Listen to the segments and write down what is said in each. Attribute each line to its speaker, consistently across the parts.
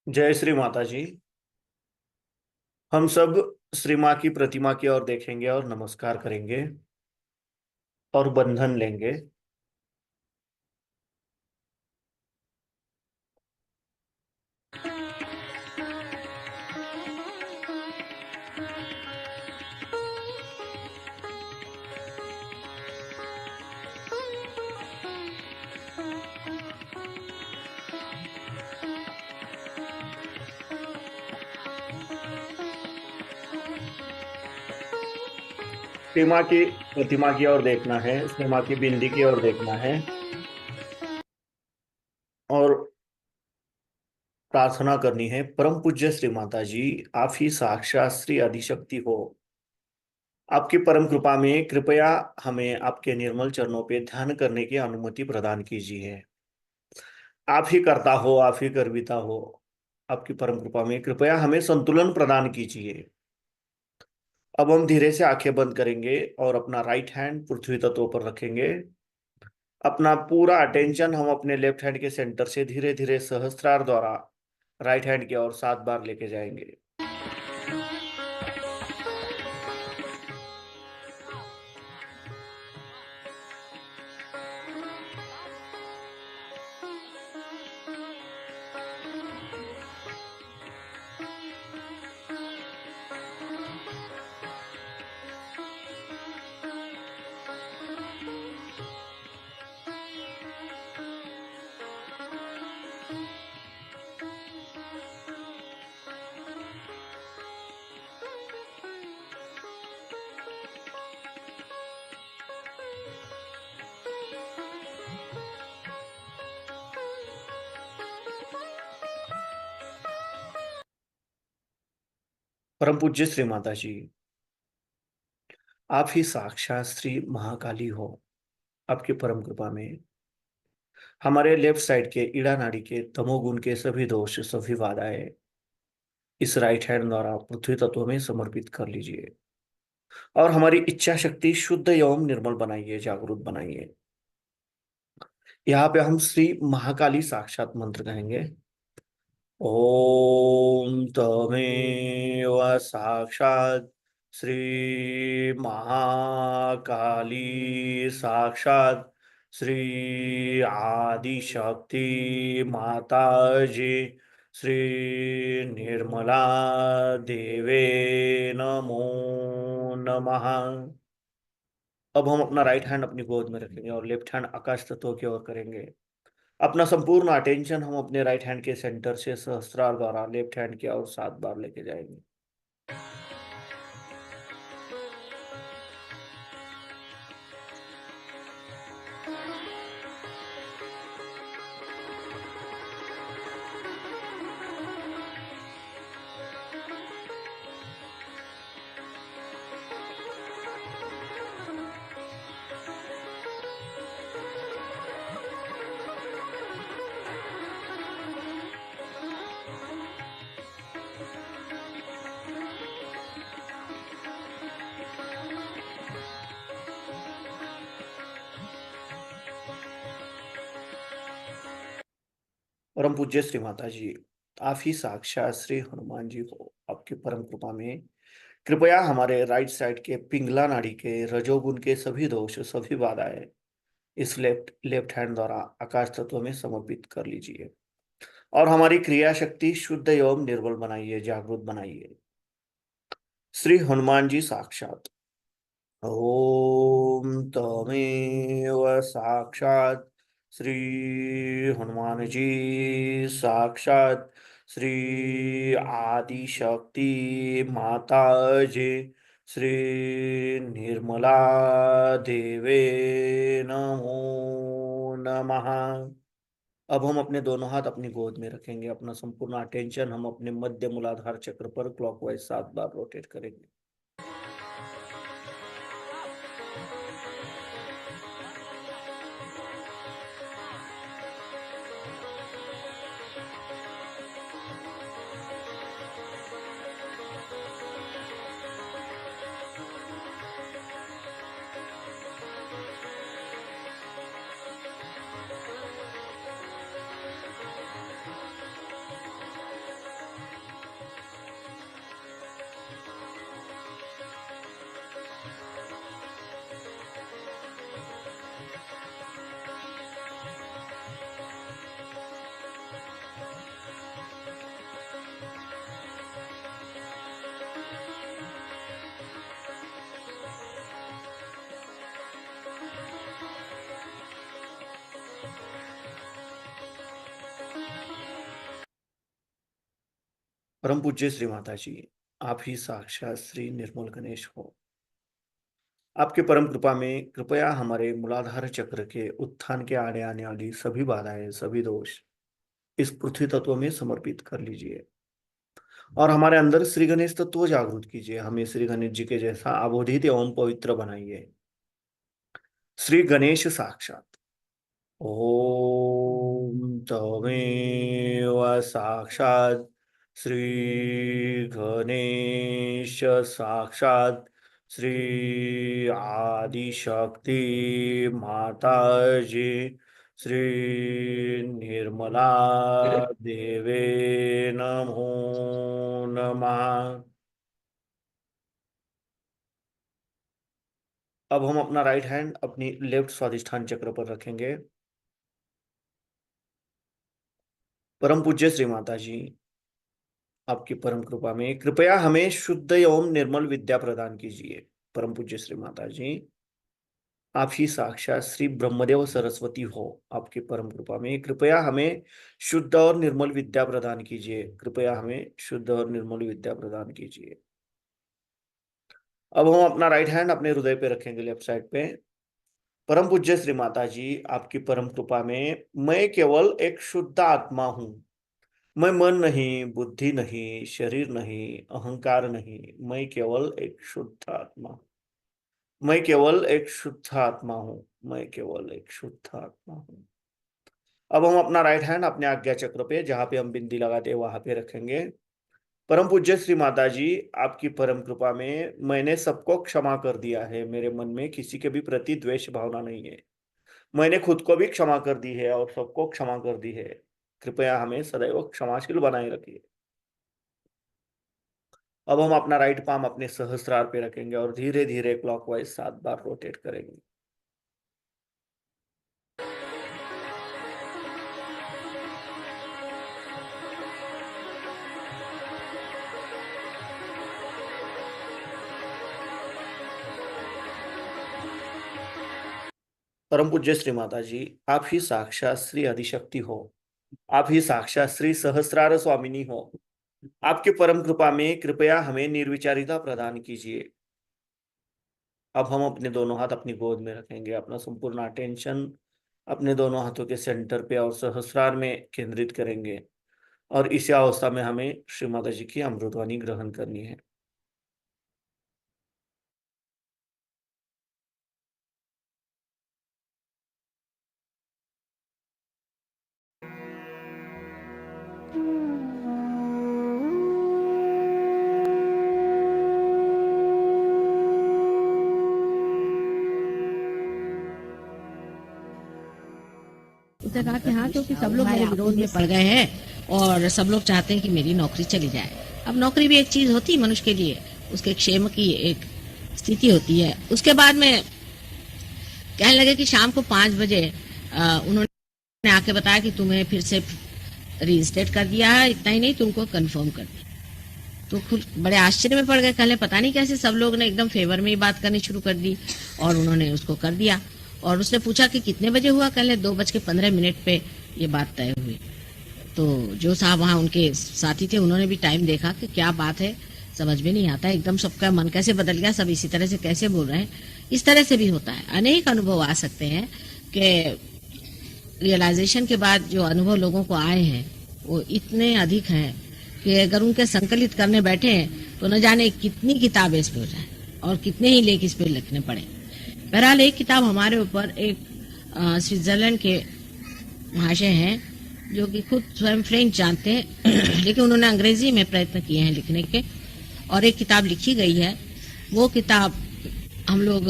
Speaker 1: जय श्री माता जी। हम सब श्री माँ की प्रतिमा की ओर देखेंगे और नमस्कार करेंगे और बंधन लेंगे। श्री माँ की प्रतिमा की ओर देखना है, श्री माँ की बिंदी की ओर देखना है और प्रार्थना करनी है। परम पूज्य श्री माता जी, आप ही साक्षात श्री आदिशक्ति हो। आपकी परम कृपा में कृपया हमें आपके निर्मल चरणों पे ध्यान करने की अनुमति प्रदान कीजिए। आप ही करता हो, आप ही करविता हो। आपकी परम कृपा में कृपया हमें संतुलन प्रदान कीजिए। अब हम धीरे से आंखें बंद करेंगे और अपना राइट हैंड पृथ्वी तत्व पर रखेंगे। अपना पूरा अटेंशन हम अपने लेफ्ट हैंड के सेंटर से धीरे धीरे सहस्त्रार द्वारा राइट हैंड की ओर 7 बार लेके जाएंगे। परम पूज्य श्री माता जी, आप ही साक्षात श्री महाकाली हो। आपकी परम कृपा में हमारे लेफ्ट साइड के ईड़ा नाड़ी के तमोगुण के सभी दोष सभी बाधाएं इस राइट हैंड द्वारा पृथ्वी तत्व में समर्पित कर लीजिए और हमारी इच्छा शक्ति शुद्ध एवं निर्मल बनाइए, जागरूक बनाइए। यहाँ पे हम श्री महाकाली साक्षात मंत्र कहेंगे। ओम तमेव साक्षात् श्री महाकाली साक्षात् श्री आदिशक्ति माता जी श्री निर्मला देवे नमो नमः। अब हम अपना राइट हैंड अपनी गोद में रखेंगे और लेफ्ट हैंड आकाश तत्व की ओर करेंगे। अपना संपूर्ण अटेंशन हम अपने राइट हैंड के सेंटर से सहस्त्रार द्वारा लेफ्ट हैंड की ओर 7 बार लेके जाएंगे। परम पूज्य श्री माता जी, आप ही साक्षात श्री हनुमान जी हो। आपकी परम कृपा में कृपया हमारे राइट साइड के पिंगला नाड़ी के रजोगुण के सभी दोष सभी बाधाएं इस लेफ्ट लेफ्ट हैंड द्वारा आकाश तत्व में समर्पित कर लीजिए और हमारी क्रिया शक्ति शुद्ध एवं निर्बल बनाइए, जागृत बनाइए। श्री हनुमान जी साक्षात। ओम तमेव साक्षात् श्री हनुमान जी साक्षात् श्री आदिशक्ति माता जी श्री निर्मला देवे नमो नमः। अब हम अपने दोनों हाथ अपनी गोद में रखेंगे। अपना संपूर्ण अटेंशन हम अपने मध्य मूलाधार चक्र पर क्लॉकवाइज 7 बार रोटेट करेंगे। परम पूज्य श्री माता जी, आप ही साक्षात श्री निर्मल गणेश हो। आपके परम कृपा में कृपया हमारे मूलाधार चक्र के उत्थान के आड़े आने वाली सभी बाधाएं, सभी दोष इस पृथ्वी तत्व में समर्पित कर लीजिए और हमारे अंदर श्री गणेश तत्व जागृत कीजिए। हमें श्री गणेश जी के जैसा अबोधित एवं पवित्र बनाइए। श्री गणेश साक्षात। ओम तमेव साक्षात् श्री गणेश साक्षात श्री आदिशक्ति माता जी श्री निर्मला देवे नमो नमः। अब हम अपना राइट हैंड अपनी लेफ्ट स्वादिष्ठान चक्र पर रखेंगे। परम पूज्य श्री माता जी, आपकी परम कृपा में कृपया हमें शुद्ध एवं निर्मल विद्या प्रदान कीजिए। परम पूज्य श्री माता जी, आप ही साक्षात श्री ब्रह्मदेव सरस्वती हो। आपकी परम कृपा में कृपया हमें शुद्ध और निर्मल विद्या प्रदान कीजिए। कृपया हमें शुद्ध और निर्मल विद्या प्रदान कीजिए। अब हम अपना राइट हैंड अपने हृदय पे रखेंगे, लेफ्ट साइड पे। परम पूज्य श्री माता जी, आपकी परम कृपा में मैं केवल एक शुद्ध आत्मा हूँ। मैं मन नहीं, बुद्धि नहीं, शरीर नहीं, अहंकार नहीं। मैं केवल एक शुद्ध आत्मा हूँ। मैं केवल एक शुद्ध आत्मा हूँ। मैं केवल एक शुद्ध आत्मा हूँ। अब हम अपना राइट हैंड अपने आज्ञा चक्र पे, जहां पे हम बिंदी लगाते हैं वहां पे रखेंगे। परम पूज्य श्री माता जी, आपकी परम कृपा में मैंने सबको क्षमा कर दिया है। मेरे मन में किसी के भी प्रति द्वेष भावना नहीं है। मैंने खुद को भी क्षमा कर दी है और सबको क्षमा कर दी है। कृपया हमें सदैव क्षमाशील बनाए रखिए। अब हम अपना राइट पाम अपने सहस्त्रार पे रखेंगे और धीरे धीरे क्लॉकवाइज 7 बार रोटेट करेंगे। परम पूज्य श्री माता जी, आप ही साक्षात श्री आदिशक्ति हो। आप ही साक्षात श्री सहस्रार स्वामिनी हो। आपके परम कृपा में कृपया हमें निर्विचारिता प्रदान कीजिए। अब हम अपने दोनों हाथ अपनी गोद में रखेंगे, अपना संपूर्ण अटेंशन अपने दोनों हाथों के सेंटर पे और सहस्रार में केंद्रित करेंगे और इसी अवस्था में हमें श्री माता जी की अमृतवाणी ग्रहण करनी है।
Speaker 2: उसने कहा कि हाँ, क्योंकि सब लोग मेरे विरोध में पड़ गए हैं और सब लोग चाहते हैं कि मेरी नौकरी चली जाए। अब नौकरी भी एक चीज होती है मनुष्य के लिए, उसके क्षेम की एक स्थिति होती है। उसके बाद में कहने लगे कि शाम को 5 बजे उन्होंने आके बताया कि तुम्हें फिर से रीइंस्टेट कर दिया है। इतना ही नहीं, तुमको कंफर्म कर दिया। तो खुद बड़े आश्चर्य में पड़ गए। कहने पता नहीं कैसे सब लोग ने एकदम फेवर में ही बात करनी शुरू कर दी और उन्होंने उसको कर दिया। और उसने पूछा कि कितने बजे हुआ? कहने 2:15 पे ये बात तय हुई। तो जो साहब वहाँ उनके साथी थे उन्होंने भी टाइम देखा कि क्या बात है, समझ में नहीं आता, एकदम सबका मन कैसे बदल गया, सब इसी तरह से कैसे बोल रहे हैं। इस तरह से भी होता है। अनेक अनुभव आ सकते हैं कि रियलाइजेशन के बाद जो अनुभव लोगों को आए हैं वो इतने अधिक हैं कि अगर उनके संकलित करने बैठे हैं तो न जाने कितनी किताबें इस पे हो जाए और कितने ही लेख इस पे लिखने पड़े। बहरहाल एक किताब हमारे ऊपर एक स्विट्जरलैंड के महाशय हैं जो कि खुद स्वयं फ्रेंच जानते हैं लेकिन उन्होंने अंग्रेजी में प्रयत्न किए हैं लिखने के और एक किताब लिखी गई है। वो किताब हम लोग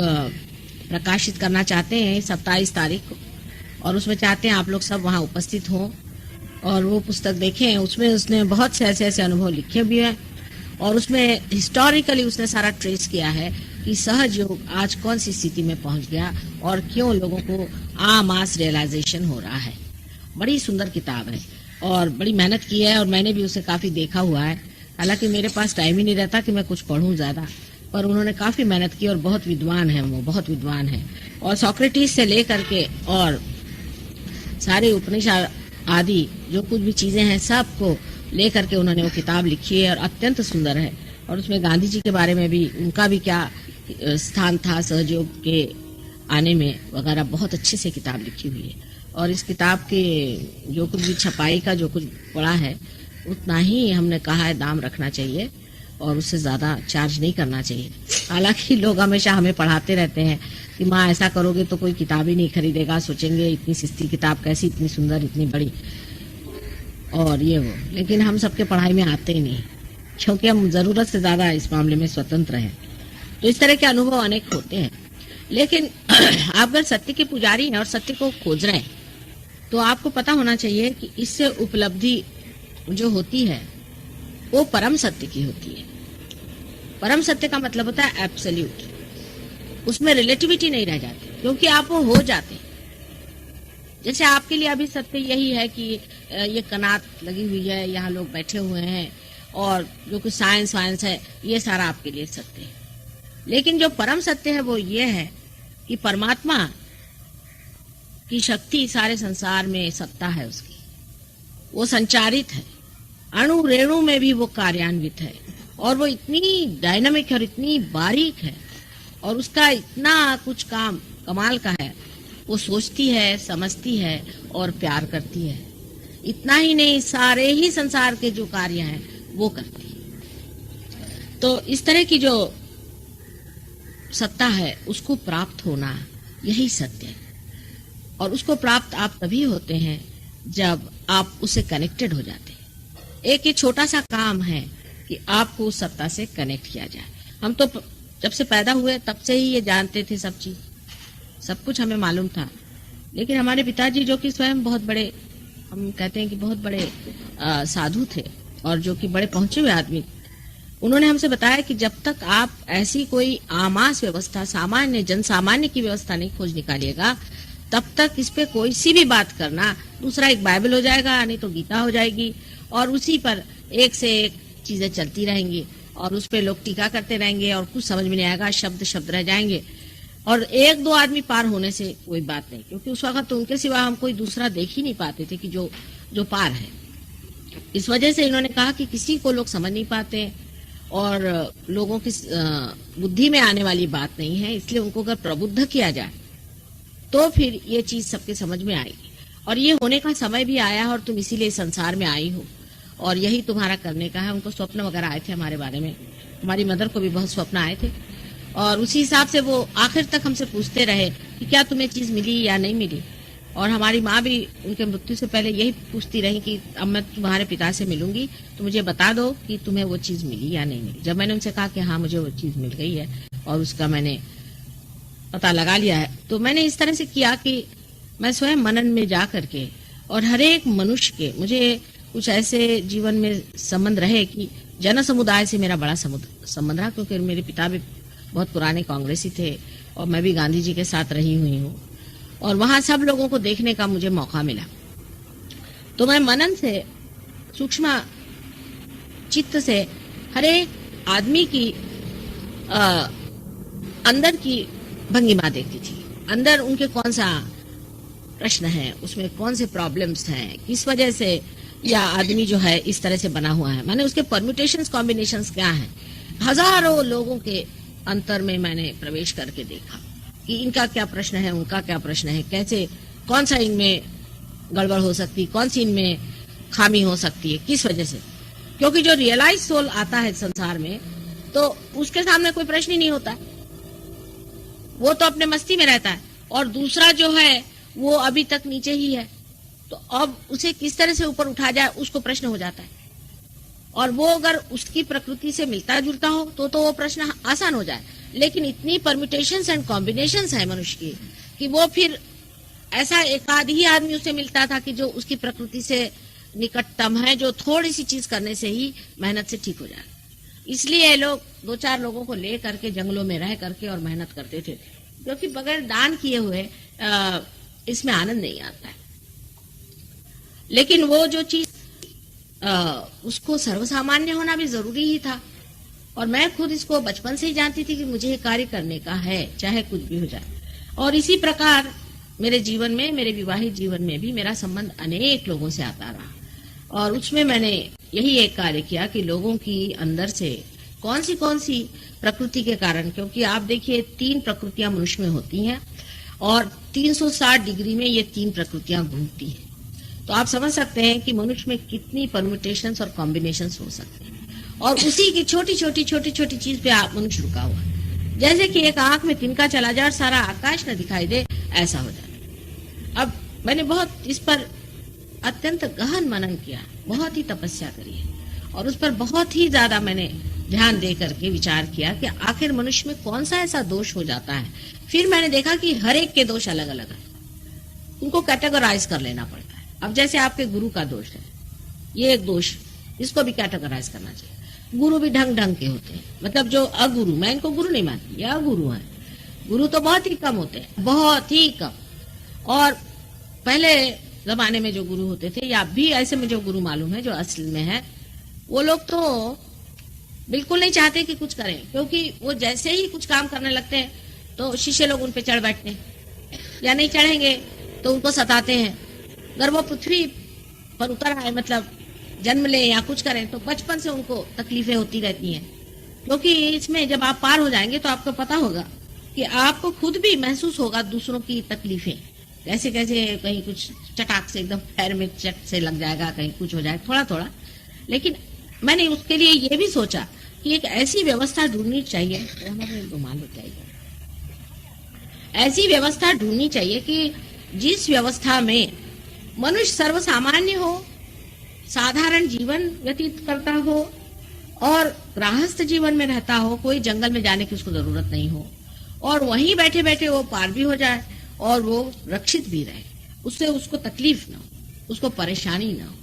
Speaker 2: प्रकाशित करना चाहते हैं 27 तारीख को और उसमें चाहते हैं आप लोग सब वहाँ उपस्थित हों और वो पुस्तक देखें। उसमें उसने बहुत से ऐसे ऐसे अनुभव लिखे भी हैं और उसमें हिस्टोरिकली उसने सारा ट्रेस किया है कि सहज योग आज कौन सी स्थिति में पहुंच गया और क्यों लोगों को मास रियलाइजेशन हो रहा है। बड़ी सुंदर किताब है और बड़ी मेहनत की है और मैंने भी उसे काफी देखा हुआ है। हालांकि मेरे पास टाइम ही नहीं रहता कि मैं कुछ पढ़ूं ज्यादा, पर उन्होंने काफी मेहनत की और बहुत विद्वान है, वो बहुत विद्वान है। और सोक्रेटिस से लेकर के और सारे उपनिषद आदि जो कुछ भी चीजें हैं सबको लेकर के उन्होंने वो किताब लिखी है और अत्यंत सुंदर है। और उसमें गांधी जी के बारे में भी, उनका भी क्या स्थान था सहयोग के आने में वगैरह, बहुत अच्छे से किताब लिखी हुई है। और इस किताब के जो कुछ भी छपाई का जो कुछ पड़ा है उतना ही हमने कहा है दाम रखना चाहिए और उससे ज़्यादा चार्ज नहीं करना चाहिए। हालांकि लोग हमेशा हमें पढ़ाते रहते हैं कि माँ ऐसा करोगे तो कोई किताब ही नहीं खरीदेगा, सोचेंगे इतनी सस्ती किताब कैसी, इतनी सुंदर, इतनी बड़ी, और ये वो। लेकिन हम सबके पढ़ाई में आते ही नहीं, क्योंकि हम ज़रूरत से ज़्यादा इस मामले में स्वतंत्र हैं। तो इस तरह के अनुभव अनेक होते हैं। लेकिन आप अगर सत्य के पुजारी हैं और सत्य को खोज रहे हैं तो आपको पता होना चाहिए कि इससे उपलब्धि जो होती है वो परम सत्य की होती है। परम सत्य का मतलब होता है एब्सोल्यूट, उसमें रिलेटिविटी नहीं रह जाती, क्योंकि आप वो हो जाते हैं। जैसे आपके लिए अभी सत्य यही है कि ये कनात लगी हुई है, यहाँ लोग बैठे हुए हैं, और जो कुछ साइंस वाइंस है ये सारा आपके लिए सत्य है। लेकिन जो परम सत्य है वो ये है कि परमात्मा की शक्ति सारे संसार में सत्ता है उसकी, वो संचारित है, अणु रेणु में भी वो कार्यान्वित है, और वो इतनी डायनामिक है और इतनी बारीक है, और उसका इतना कुछ काम कमाल का है। वो सोचती है, समझती है और प्यार करती है। इतना ही नहीं, सारे ही संसार के जो कार्य हैं वो करती है। तो इस तरह की जो सत्ता है उसको प्राप्त होना, यही सत्य है। और उसको प्राप्त आप तभी होते हैं जब आप उससे कनेक्टेड हो जाते हैं। एक ये छोटा सा काम है कि आपको उस सत्ता से कनेक्ट किया जाए। हम तो जब से पैदा हुए तब से ही ये जानते थे, सब चीज, सब कुछ हमें मालूम था। लेकिन हमारे पिताजी जो कि स्वयं बहुत बड़े, हम कहते हैं कि बहुत बड़े साधु थे और जो कि बड़े पहुंचे हुए आदमी, उन्होंने हमसे बताया कि जब तक आप ऐसी कोई आमास व्यवस्था, सामान्य जन सामान्य की व्यवस्था नहीं खोज निकालिएगा, तब तक इस पे कोई सी भी बात करना, दूसरा एक बाइबल हो जाएगा, नहीं तो गीता हो जाएगी, और उसी पर एक से एक चीजें चलती रहेंगी और उस पे लोग टीका करते रहेंगे और कुछ समझ में नहीं आएगा, शब्द शब्द रह जाएंगे, और एक दो आदमी पार होने से कोई बात नहीं, क्योंकि उस वक्त तो उनके सिवा हम कोई दूसरा देख ही नहीं पाते थे कि जो पार है। इस वजह से इन्होंने कहा कि किसी को लोग समझ नहीं पाते और लोगों की बुद्धि में आने वाली बात नहीं है, इसलिए उनको अगर प्रबुद्ध किया जाए तो फिर ये चीज सबके समझ में आएगी। और ये होने का समय भी आया, और तुम इसीलिए संसार में आई हो और यही तुम्हारा करने का है। उनको स्वप्न वगैरह आए थे हमारे बारे में, हमारी मदर को भी बहुत स्वप्न आए थे, और उसी हिसाब से वो आखिर तक हमसे पूछते रहे कि क्या तुम्हें चीज मिली या नहीं मिली। और हमारी माँ भी उनके मृत्यु से पहले यही पूछती रही कि अब मैं तुम्हारे पिता से मिलूंगी तो मुझे बता दो कि तुम्हें वो चीज मिली या नहीं मिली। जब मैंने उनसे कहा कि हाँ मुझे वो चीज मिल गई है और उसका मैंने पता लगा लिया है, तो मैंने इस तरह से किया कि मैं स्वयं मनन में जा करके, और हर एक मनुष्य के मुझे कुछ ऐसे जीवन में संबंध रहे कि जन समुदाय से मेरा बड़ा संबंध रहा, क्योंकि मेरे पिता भी बहुत पुराने कांग्रेसी थे और मैं भी गांधी जी के साथ रही हुई हूँ, और वहां सब लोगों को देखने का मुझे मौका मिला। तो मैं मनन से, सूक्ष्म चित्त से हर एक आदमी की अंदर की भंगिमा देखती थी, अंदर उनके कौन सा प्रश्न है, उसमें कौन से प्रॉब्लम्स हैं, किस वजह से या आदमी जो है इस तरह से बना हुआ है, मैंने उसके परम्यूटेशंस कॉम्बिनेशंस क्या हैं। हजारों लोगों के अंतर में मैंने प्रवेश करके देखा कि इनका क्या प्रश्न है, उनका क्या प्रश्न है, कैसे, कौन सा इनमें गड़बड़ हो सकती है, कौन सी इनमें खामी हो सकती है, किस वजह से। क्योंकि जो रियलाइज सोल आता है संसार में तो उसके सामने कोई प्रश्न ही नहीं होता है, वो तो अपने मस्ती में रहता है, और दूसरा जो है वो अभी तक नीचे ही है, तो अब उसे किस तरह से ऊपर उठा जाए उसको प्रश्न हो जाता है। और वो अगर उसकी प्रकृति से मिलता जुलता हो तो वो प्रश्न आसान हो जाए। लेकिन इतनी परम्यूटेशंस एंड कॉम्बिनेशंस है मनुष्य की कि वो फिर ऐसा एक आध ही आदमी उसे मिलता था कि जो उसकी प्रकृति से निकटतम है, जो थोड़ी सी चीज करने से ही मेहनत से ठीक हो जाए। इसलिए लोग दो चार लोगों को ले करके जंगलों में रह करके और मेहनत करते थे, क्योंकि बगैर दान किए हुए इसमें आनंद नहीं आता है। लेकिन वो जो चीज उसको सर्वसामान्य होना भी जरूरी ही था, और मैं खुद इसको बचपन से ही जानती थी कि मुझे ये कार्य करने का है, चाहे कुछ भी हो जाए। और इसी प्रकार मेरे जीवन में, मेरे विवाहित जीवन में भी मेरा संबंध अनेक लोगों से आता रहा, और उसमें मैंने यही एक कार्य किया कि लोगों की अंदर से कौन सी प्रकृति के कारण, क्योंकि आप देखिए 3 प्रकृतियां मनुष्य में होती हैं और 360 डिग्री में ये 3 प्रकृतियां घूमती हैं। तो आप समझ सकते हैं कि मनुष्य में कितनी परम्यूटेशंस और कॉम्बिनेशंस हो सकते हैं, और उसी की छोटी छोटी चीज पे आप मनुष्य रुका हुआ है। जैसे कि एक आंख में तिनका चला जाए और सारा आकाश न दिखाई दे, ऐसा हो जाए। अब मैंने बहुत इस पर अत्यंत गहन मनन किया, बहुत ही तपस्या करी है, और उस पर बहुत ही ज्यादा मैंने ध्यान दे करके विचार किया कि आखिर मनुष्य में कौन सा ऐसा दोष हो जाता है। फिर मैंने देखा कि हर एक के दोष अलग अलग है, उनको कैटेगराइज कर लेना पड़ता है। अब जैसे आपके गुरु का दोष है, ये एक दोष, इसको भी कैटेगराइज करना चाहिए। गुरु भी ढंग ढंग के होते हैं, मतलब जो अगुरु, मैं इनको गुरु नहीं मानती, ये अगुरु है। गुरु तो बहुत ही कम होते हैं, बहुत ही कम। और पहले जमाने में जो गुरु होते थे, या भी ऐसे में जो गुरु मालूम है जो असल में है, वो लोग तो बिल्कुल नहीं चाहते कि कुछ करें, क्योंकि वो जैसे ही कुछ काम करने लगते हैं तो शिष्य लोग उन पे चढ़ बैठते हैं, या नहीं चढ़ेंगे तो उनको सताते हैं। अगर वो पृथ्वी पर उतर आए, मतलब जन्म ले या कुछ करें, तो बचपन से उनको तकलीफें होती रहती हैं। क्योंकि इसमें जब आप पार हो जाएंगे तो आपको पता होगा कि आपको खुद भी महसूस होगा दूसरों की तकलीफें, कैसे कैसे कहीं कुछ चटाक से एकदम पैर में चट से लग जाएगा, कहीं कुछ हो जाए थोड़ा थोड़ा। लेकिन मैंने उसके लिए ये भी सोचा कि एक ऐसी व्यवस्था ढूंढनी चाहिए, रुमाल हो जाएगा, ऐसी व्यवस्था ढूंढनी चाहिए कि जिस व्यवस्था में मनुष्य सर्वसामान्य हो, साधारण जीवन व्यतीत करता हो और गृहस्थ जीवन में रहता हो, कोई जंगल में जाने की उसको जरूरत नहीं हो, और वहीं बैठे बैठे वो पार भी हो जाए और वो रक्षित भी रहे, उससे उसको तकलीफ ना हो, उसको परेशानी ना हो।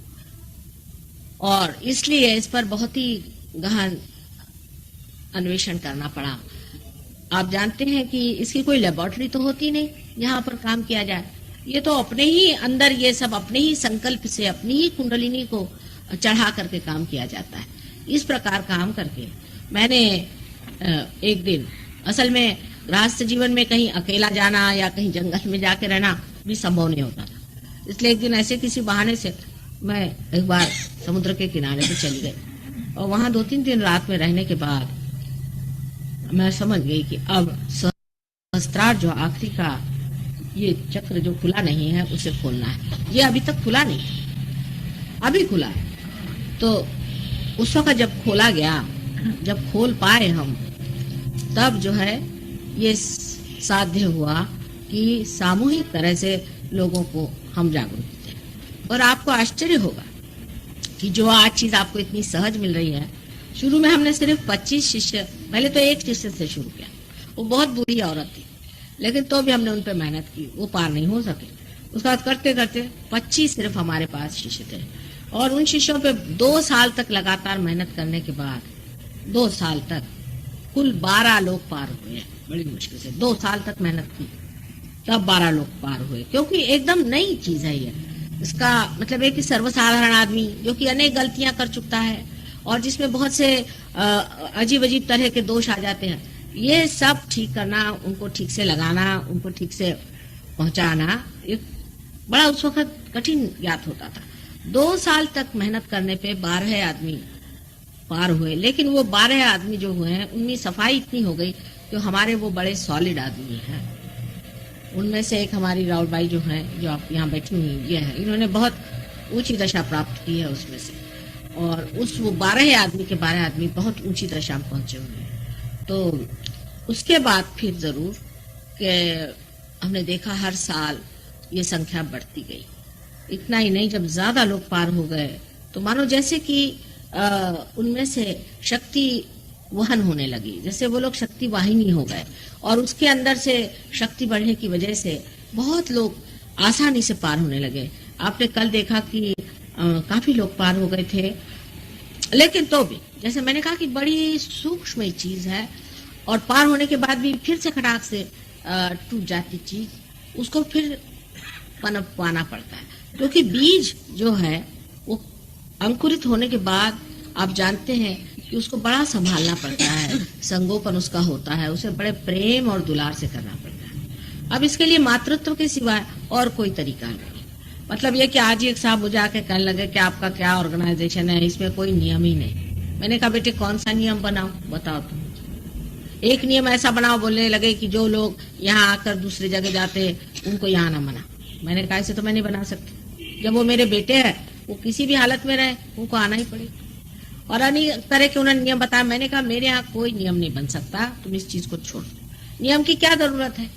Speaker 2: और इसलिए इस पर बहुत ही गहन अन्वेषण करना पड़ा। आप जानते हैं कि इसकी कोई लेबोरेटरी तो होती नहीं यहाँ पर काम किया जाए, ये तो अपने ही अंदर ये सब अपने ही संकल्प से अपनी ही कुंडलिनी को चढ़ा करके काम किया जाता है। इस प्रकार काम करके मैंने एक दिन, असल में गृहस्थ जीवन में कहीं अकेला जाना या कहीं जंगल में जाके रहना भी संभव नहीं होता था, इसलिए एक दिन ऐसे किसी बहाने से मैं एक बार समुद्र के किनारे पे चली गई, और वहां 2-3 दिन रात में रहने के बाद मैं समझ गई कि अब सहस्त्रार जो आखिरी का ये चक्र जो खुला नहीं है उसे खोलना है। ये अभी तक खुला नहीं, अभी खुला है। तो उस वक्त जब खोला गया, जब खोल पाए हम, तब जो है ये साध्य हुआ कि सामूहिक तरह से लोगों को हम जागरूक दें। और आपको आश्चर्य होगा कि जो आज चीज आपको इतनी सहज मिल रही है, शुरू में हमने सिर्फ 25 शिष्य, पहले तो एक शिष्य से शुरू किया, वो बहुत बुरी औरत थी, लेकिन तो भी हमने उन पर मेहनत की, वो पार नहीं हो सके। उसके बाद करते करते 25 सिर्फ हमारे पास शिष्य थे, और उन शिष्यों पे 2 साल तक लगातार मेहनत करने के बाद 2 साल तक कुल 12 लोग पार हुए। बड़ी मुश्किल से 2 साल तक मेहनत की, तब 12 लोग पार हुए, क्योंकि एकदम नई चीज है ये। इसका मतलब है कि सर्वसाधारण आदमी जो कि अनेक गलतियां कर चुका है और जिसमें बहुत से अजीब अजीब तरह के दोष आ जाते हैं, ये सब ठीक करना, उनको ठीक से लगाना, उनको ठीक से पहुंचाना, एक बड़ा उस वक्त कठिन ज्ञात होता था। 2 साल तक मेहनत करने पे 12 आदमी पार हुए, लेकिन वो 12 आदमी जो हुए हैं उनमें सफाई इतनी हो गई कि हमारे वो बड़े सॉलिड आदमी हैं। उनमें से एक हमारी राउल बाई जो है, जो आप यहाँ बैठी हुई ये है, इन्होंने बहुत ऊंची दशा प्राप्त की है उसमें से, और उस वो 12 आदमी के 12 आदमी बहुत ऊंची दशा में पहुंचे हुए हैं। तो उसके बाद फिर जरूर कि हमने देखा हर साल ये संख्या बढ़ती गई। इतना ही नहीं, जब ज्यादा लोग पार हो गए तो मानो जैसे कि उनमें से शक्ति वहन होने लगी, जैसे वो लोग शक्ति वाहिनी हो गए, और उसके अंदर से शक्ति बढ़ने की वजह से बहुत लोग आसानी से पार होने लगे। आपने कल देखा कि काफी लोग पार हो गए थे, लेकिन तो भी जैसे मैंने कहा कि बड़ी सूक्ष्म चीज है, और पार होने के बाद भी फिर से खटाक से टूट जाती चीज, उसको फिर पनप पाना पड़ता है, क्योंकि बीज जो है वो अंकुरित होने के बाद आप जानते हैं कि उसको बड़ा संभालना पड़ता है, संगोपन उसका होता है, उसे बड़े प्रेम और दुलार से करना पड़ता है। अब इसके लिए मातृत्व के सिवाय और कोई तरीका नहीं। मतलब ये कि आज ही एक साहब मुझे आके कहने लगे कि आपका क्या ऑर्गेनाइजेशन है, इसमें कोई नियम ही नहीं। मैंने कहा बेटे कौन सा नियम बनाओ, बताओ तुम। एक नियम ऐसा बनाओ, बोलने लगे कि जो लोग यहाँ आकर दूसरी जगह जाते उनको यहाँ ना मना। मैंने कहा ऐसे तो मैं नहीं बना सकती, जब वो मेरे बेटे हैं, वो किसी भी हालत में रहे उनको आना ही पड़ेगा। और अन्य तरह के उन्होंने नियम बताया। मैंने कहा मेरे यहाँ कोई नियम नहीं बन सकता, तुम इस चीज को छोड़ दो। नियम की क्या जरूरत है?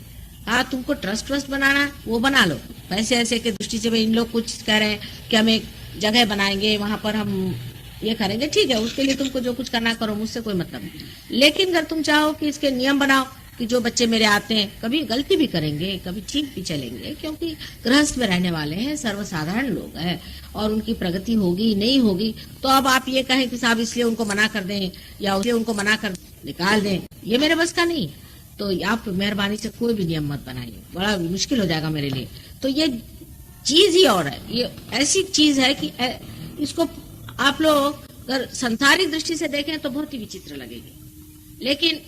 Speaker 2: हाँ, तुमको ट्रस्ट बनाना है वो बना लो। पैसे ऐसे के दृष्टि से इन लोग कुछ कह रहे हैं कि हम एक जगह बनाएंगे, वहां पर हम ये करेंगे, ठीक है, उसके लिए तुमको जो कुछ करना करो, मुझसे कोई मतलब नहीं। लेकिन अगर तुम चाहो कि इसके नियम बनाओ कि जो बच्चे मेरे आते हैं कभी गलती भी करेंगे, कभी ठीक भी चलेंगे, क्योंकि गृहस्थ में रहने वाले हैं, सर्वसाधारण लोग हैं, और उनकी प्रगति होगी नहीं होगी, तो अब आप ये कहें कि साहब इसलिए उनको मना कर दें या उसलिए उनको मना कर निकाल दें, ये मेरे बस का नहीं है। तो आप मेहरबानी से कोई भी नियम मत बनाइए, बड़ा मुश्किल हो जाएगा मेरे लिए। तो ये चीज ही और है, ये ऐसी चीज है कि इसको आप लोग अगर संसारिक दृष्टि से देखें तो बहुत ही विचित्र लगेगी, लेकिन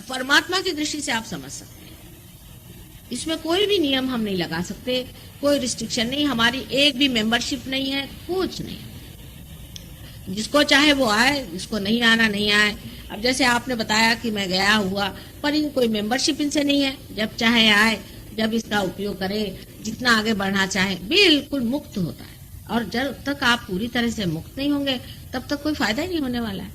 Speaker 2: परमात्मा की दृष्टि से आप समझ सकते हैं। इसमें कोई भी नियम हम नहीं लगा सकते, कोई रिस्ट्रिक्शन नहीं, हमारी एक भी मेंबरशिप नहीं है, कुछ नहीं। जिसको चाहे वो आए, जिसको नहीं आना नहीं आए। अब जैसे आपने बताया कि मैं गया हुआ, पर इन कोई मेंबरशिप इनसे नहीं है, जब चाहे आए, जब इसका उपयोग करे, जितना आगे बढ़ना चाहे, बिल्कुल मुक्त होता है। और जब तक आप पूरी तरह से मुक्त नहीं होंगे तब तक कोई फायदा ही नहीं होने वाला है।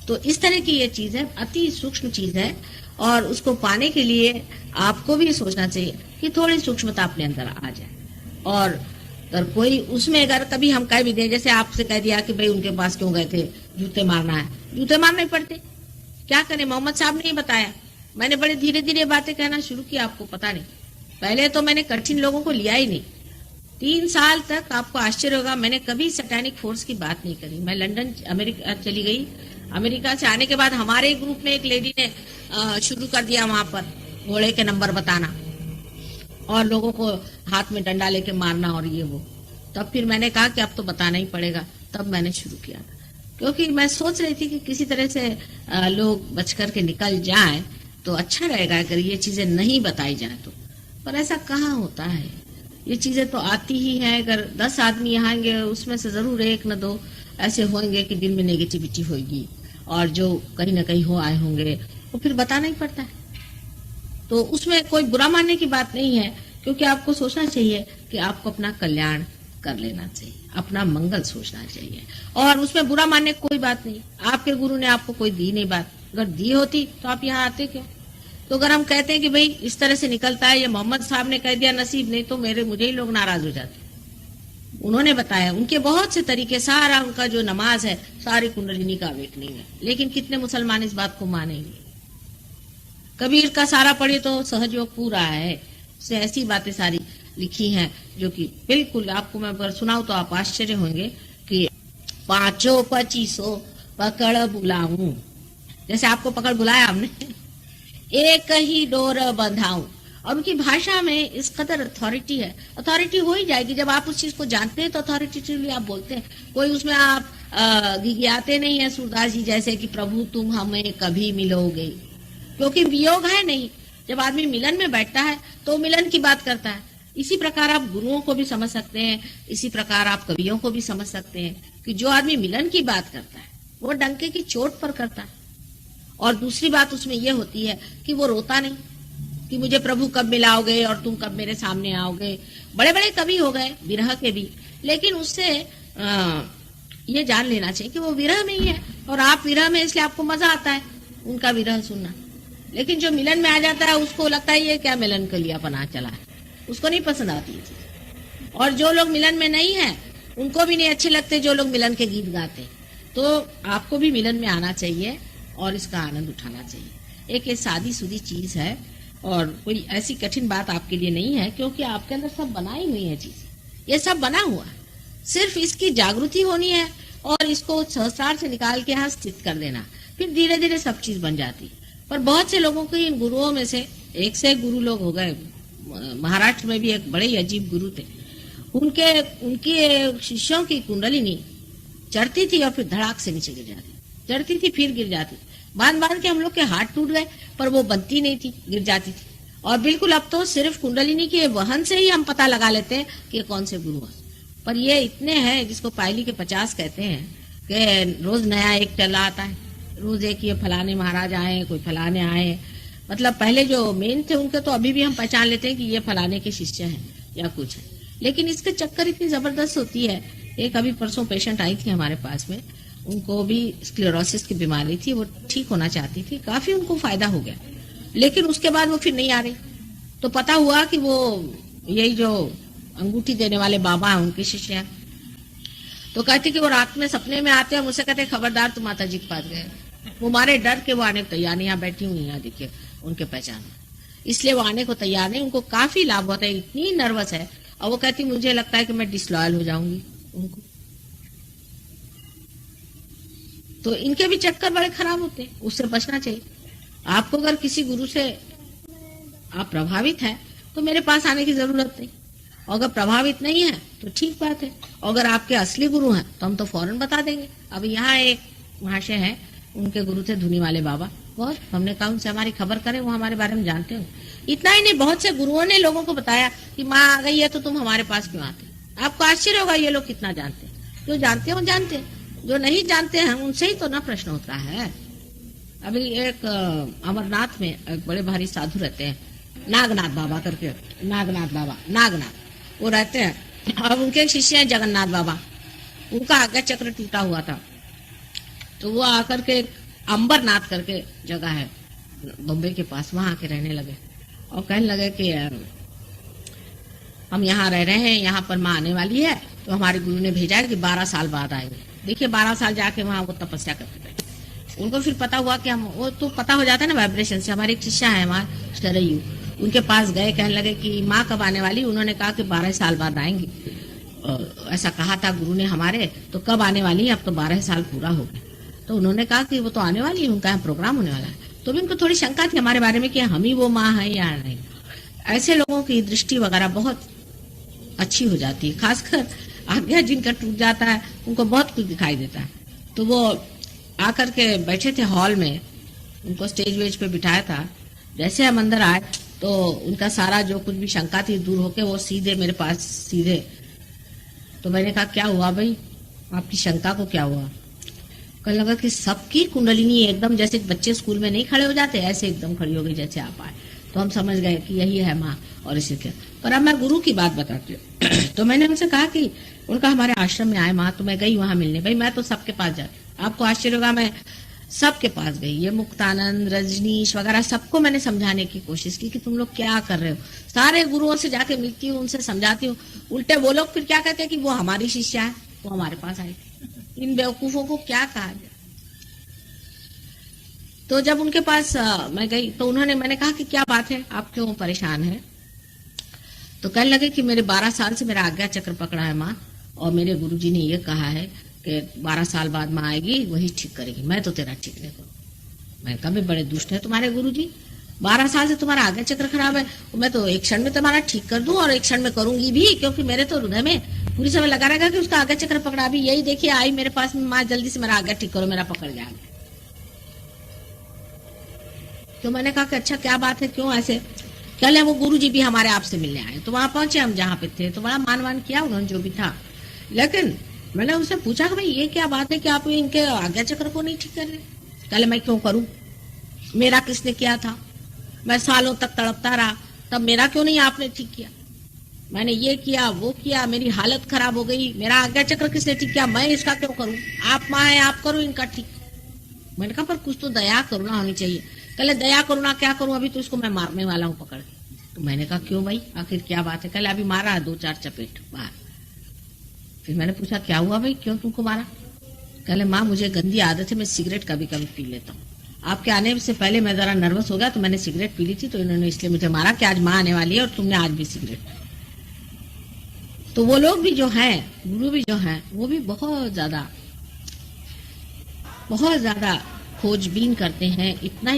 Speaker 2: तो इस तरह की ये चीज है, अति सूक्ष्म चीज है, और उसको पाने के लिए आपको भी सोचना चाहिए कि थोड़ी सूक्ष्मता अपने अंदर आ जाए। और अगर कोई उसमें अगर कभी हम कह भी दें, जैसे आपसे कह दिया कि भाई उनके पास क्यों गए थे, जूते मारना है, जूते मारने पड़ते, क्या करें, मोहम्मद साहब ने ही बताया। मैंने बड़े धीरे धीरे बातें कहना शुरू किया, आपको पता नहीं, पहले तो मैंने कठिन लोगों को लिया ही नहीं। 3 साल तक आपको आश्चर्य होगा, मैंने कभी सैटेनिक फोर्स की बात नहीं करी। मैं लंदन अमेरिका चली गई, अमेरिका से आने के बाद हमारे ग्रुप में एक लेडी ने शुरू कर दिया वहां पर घोड़े के नंबर बताना और लोगों को हाथ में डंडा लेके मारना और ये वो। तब फिर मैंने कहा कि अब तो बताना ही पड़ेगा, तब मैंने शुरू किया, क्योंकि मैं सोच रही थी कि किसी तरह से लोग बच करके निकल जाएं तो अच्छा रहेगा अगर ये चीजें नहीं बताई जाए तो। पर ऐसा कहाँ होता है, ये चीजें तो आती ही है। अगर 10 आदमी यहाँ आएंगे, उसमें से जरूर 1 न 2 ऐसे होंगे कि दिल में नेगेटिविटी होगी, और जो कहीं ना कहीं हो आए होंगे वो फिर बताना ही पड़ता है। तो उसमें कोई बुरा मानने की बात नहीं है, क्योंकि आपको सोचना चाहिए कि आपको अपना कल्याण कर लेना चाहिए, अपना मंगल सोचना चाहिए, और उसमें बुरा मानने की कोई बात नहीं। आपके गुरु ने आपको कोई दी नहीं बात, अगर दी होती तो आप यहाँ आते क्यों? तो अगर हम कहते हैं कि भाई इस तरह से निकलता है, ये मोहम्मद साहब ने कह दिया नसीब नहीं, तो मुझे ही लोग नाराज हो जाते। उन्होंने बताया, उनके बहुत से तरीके, सारा उनका जो नमाज है सारी कुंडलिनी का अवेकनिंग है, लेकिन कितने मुसलमान इस बात को मानेंगे? कबीर का सारा पढ़े तो सहजयोग पूरा है, उससे ऐसी बातें सारी लिखी हैं जो कि बिल्कुल आपको मैं अगर सुनाऊं तो आप आश्चर्य होंगे कि 5-25 पकड़ बुलाऊं, जैसे आपको पकड़ बुलाया हमने, एक ही डोर बंधाऊं। और उनकी भाषा में इस कदर अथॉरिटी है, अथॉरिटी हो ही जाएगी जब आप उस चीज को जानते हैं, तो अथॉरिटेटिवली आप बोलते हैं। कोई उसमें आप गिगियाते नहीं है सूरदास जी जैसे कि प्रभु तुम हमें कभी मिलोगे, क्योंकि वियोग है नहीं। जब आदमी मिलन में बैठता है तो मिलन की बात करता है। इसी प्रकार आप गुरुओं को भी समझ सकते हैं, इसी प्रकार आप कवियों को भी समझ सकते हैं कि जो आदमी मिलन की बात करता है वो डंके की चोट पर करता है। और दूसरी बात उसमें यह होती है कि वो रोता नहीं कि मुझे प्रभु कब मिलाओगे और तुम कब मेरे सामने आओगे। बड़े बड़े कवि हो गए विरह के भी, लेकिन उससे ये जान लेना चाहिए कि वो विरह में ही है और आप विरह में, इसलिए आपको मजा आता है उनका विरह सुनना। लेकिन जो मिलन में आ जाता है उसको लगता है ये क्या मिलन के लिए अपना चला है, उसको नहीं पसंद आती है चीज। और जो लोग मिलन में नहीं है उनको भी नहीं अच्छे लगते जो लोग मिलन के गीत गाते। तो आपको भी मिलन में आना चाहिए और इसका आनंद उठाना चाहिए। एक ये सादी सुदी चीज है और कोई ऐसी कठिन बात आपके लिए नहीं है, क्योंकि आपके अंदर सब बनाई हुई है चीज, ये सब बना हुआ है, सिर्फ इसकी जागृति होनी है और इसको सहस्रार से निकाल के यहाँ स्थित कर देना, फिर धीरे धीरे सब चीज बन जाती। पर बहुत से लोगों के इन गुरुओं में से एक से एक गुरु लोग हो गए। महाराष्ट्र में भी एक बड़े ही अजीब गुरु थे, उनके शिष्यों की कुंडलिनी चढ़ती थी और फिर धड़ाक से नीचे गिर जाती, चढ़ती थी फिर गिर जाती। बांध बांध के हम लोग के हाथ टूट गए, पर वो बनती नहीं थी, गिर जाती थी। और बिल्कुल अब तो सिर्फ कुंडलिनी के वहन से ही हम पता लगा लेते हैं कि कौन से गुरु हैं। पर ये इतने हैं जिसको पायली के 50 कहते हैं कि रोज नया एक चला आता है। रोज एक ये फलाने महाराज आए, कोई फलाने आए। मतलब पहले जो मेन थे उनके तो अभी भी हम पहचान लेते हैं कि ये फलाने के शिष्य हैं या कुछ है। लेकिन इसके चक्कर इतनी जबरदस्त होती है। एक अभी परसों पेशेंट आई थी हमारे पास में, उनको भी स्क्लेरोसिस की बीमारी थी, वो ठीक होना चाहती थी, काफी उनको फायदा हो गया, लेकिन उसके बाद वो फिर नहीं आ रही। तो पता हुआ कि वो यही जो अंगूठी देने वाले बाबा हैं उनके शिष्य हैं। तो कहते कि वो रात में सपने में आते हैं, मुझसे कहते खबरदार तुम माता जी के पास गए। वो मारे डर के वो आने को तैयार नहीं, यहाँ बैठी हुई यहाँ देखिए उनके पहचान, इसलिए वो आने को तैयार नहीं। उनको काफी लाभ होता है, इतनी नर्वस है। और वो कहती मुझे लगता है कि मैं डिसलॉयल हो जाऊंगी उनको। तो इनके भी चक्कर बड़े खराब होते हैं, उससे बचना चाहिए। आपको अगर किसी गुरु से आप प्रभावित हैं तो मेरे पास आने की जरूरत नहीं, और अगर प्रभावित नहीं है तो ठीक बात है। अगर आपके असली गुरु हैं तो हम तो फौरन बता देंगे। अब यहाँ एक महाशय है, उनके गुरु थे धुनी वाले बाबा, और हमने कहा उनसे हमारी खबर करें, वो हमारे बारे में जानते हो। इतना ही नहीं, बहुत से गुरुओं ने लोगों को बताया कि माँ आ गई है तो तुम हमारे पास क्यों आते। आपको आश्चर्य होगा ये लोग कितना जानते हैं। जो जानते हैं वो जानते हैं, जो नहीं जानते हैं उनसे ही तो ना प्रश्न होता है। अभी एक अमरनाथ में एक बड़े भारी साधु रहते हैं, नागनाथ बाबा करके, नागनाथ बाबा, नागनाथ वो रहते हैं। और उनके एक शिष्य हैं जगन्नाथ बाबा, उनका आज्ञा चक्र टूटा हुआ था। तो वो आकर के अंबरनाथ करके जगह है बम्बई के पास, वहां आके रहने लगे और कहने लगे कि हम यहाँ रह रहे हैं, यहाँ पर माँ आने वाली है, तो हमारे गुरु ने भेजा है कि 12 साल बाद आएंगे। देखिए 12 साल जाके वहां वो तपस्या करके बैठे। उनको फिर पता हुआ कि हम, वो तो पता हो जाता है ना वाइब्रेशन से। हमारे एक शिष्य है हमारे शरयू, उनके पास गए, कहने लगे कि माँ कब आने वाली। उन्होंने कहा कि 12 साल बाद आएंगी, ऐसा कहा था गुरु ने हमारे, तो कब आने वाली है। अब तो 12 साल पूरा हो गया। तो उन्होंने कहा कि वो तो आने वाली है, उनका यहाँ प्रोग्राम होने वाला है। तो भी उनको थोड़ी शंका थी हमारे बारे में कि हम ही वो माँ है या नहीं। ऐसे लोगों की दृष्टि वगैरह बहुत अच्छी हो जाती है, खासकर आज्ञा जिनका टूट जाता है उनको बहुत कुछ दिखाई देता है। तो वो आकर के बैठे थे हॉल में, उनको स्टेज वेज पे बिठाया था। जैसे हम अंदर आए तो उनका सारा जो कुछ भी शंका थी दूर होके वो सीधे मेरे पास सीधे। तो मैंने कहा क्या हुआ भाई, आपकी शंका को क्या हुआ। कहने लगा कि सबकी कुंडलिनी एकदम जैसे बच्चे स्कूल में नहीं खड़े हो जाते, ऐसे एकदम खड़ी हो गई जैसे आप आए। तो हम समझ गए कि यही है माँ और इसी के। पर अब मैं गुरु की बात बताती हूँ। तो मैंने उनसे कहा कि उनका हमारे आश्रम में आए माँ, तो मैं गई वहां मिलने। भाई मैं तो सबके पास जाती, आपको आश्चर्य होगा, मैं सबके पास गई। ये मुक्तानंद, रजनीश वगैरह सबको मैंने समझाने की कोशिश की कि तुम लोग क्या कर रहे हो। सारे गुरुओं से जाके मिलती हूँ, उनसे समझाती हूँ। उल्टे वो लोग फिर क्या कहते हैं कि वो हमारी शिष्या है, वो हमारे पास आई थी। इन बेवकूफों को क्या कहा जाए। तो जब उनके पास मैं गई तो मैंने कहा कि क्या बात है, आप क्यों परेशान हैं। तो कहने लगे कि मेरे 12 साल से मेरा आज्ञा चक्र पकड़ा है माँ, और मेरे गुरुजी ने ये कहा है कि 12 साल बाद माँ आएगी, वही ठीक करेगी, मैं तो तेरा ठीक नहीं करूँ। मैं कहा बड़े दुष्ट है तुम्हारे गुरुजी, 12 साल से तुम्हारा आज्ञा चक्र खराब है, मैं तो एक क्षण में तुम्हारा ठीक कर दूं, और एक क्षण में करूंगी भी, क्योंकि मेरे तो हृदय में पूरी समय लगा रहेगा कि उसका आज्ञा चक्र पकड़ा। भी यही देखिए आई मेरे पास में, माँ जल्दी से मेरा आज्ञा ठीक करो, मेरा पकड़ जाएगा। तो मैंने कहा कि अच्छा क्या बात है, क्यों ऐसे। कल वो गुरुजी भी हमारे आपसे मिलने आए। तो वहां पहुंचे हम जहाँ पे थे, तो बड़ा मान किया उन्होंने जो भी था। लेकिन मैंने उनसे पूछा कि भाई ये क्या बात है कि आप इनके आज्ञा चक्र को नहीं ठीक कर रहे। कल मैं क्यों करूं, मेरा किसने किया था, मैं सालों तक तड़पता रहा, तब मेरा क्यों नहीं आपने ठीक किया। मैंने ये किया वो किया, मेरी हालत खराब हो गई, मेरा आज्ञा चक्र किसने ठीक किया, मैं इसका क्यों करूं। आप माँ है, आप करो इनका ठीक। मैंने कहा पर कुछ तो दया करुणा होनी चाहिए। कल दया करुणा क्या करूं, अभी तो इसको मैं मारने वाला हूं पकड़ के। तो मैंने कहा क्यों भाई, आखिर क्या बात है। कल अभी मारा 2-4 चपेट बाहर। फिर मैंने पूछा क्या हुआ भाई, क्यों तुमको मारा। कहले माँ मुझे गंदी आदत है, मैं सिगरेट कभी कभी पी लेता हूँ। आपके आने से पहले मैं जरा नर्वस हो गया तो मैंने सिगरेट पी ली थी, तो इन्होंने इसलिए मुझे मारा कि आज माँ आने वाली है और तुमने आज भी सिगरेट पी। तो वो लोग भी जो हैं, गुरु भी जो हैं, वो भी बहुत ज्यादा खोजबीन करते हैं। इतना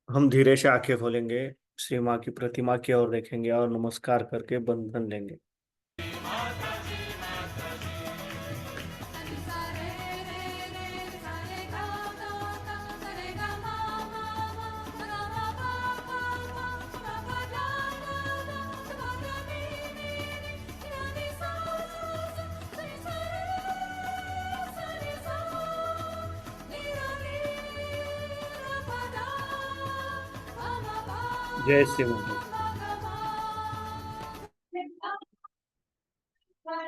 Speaker 1: हम धीरे से आंखें खोलेंगे, श्री माँ की प्रतिमा की ओर देखेंगे और नमस्कार करके बंधन लेंगे। जय श्री महाराज।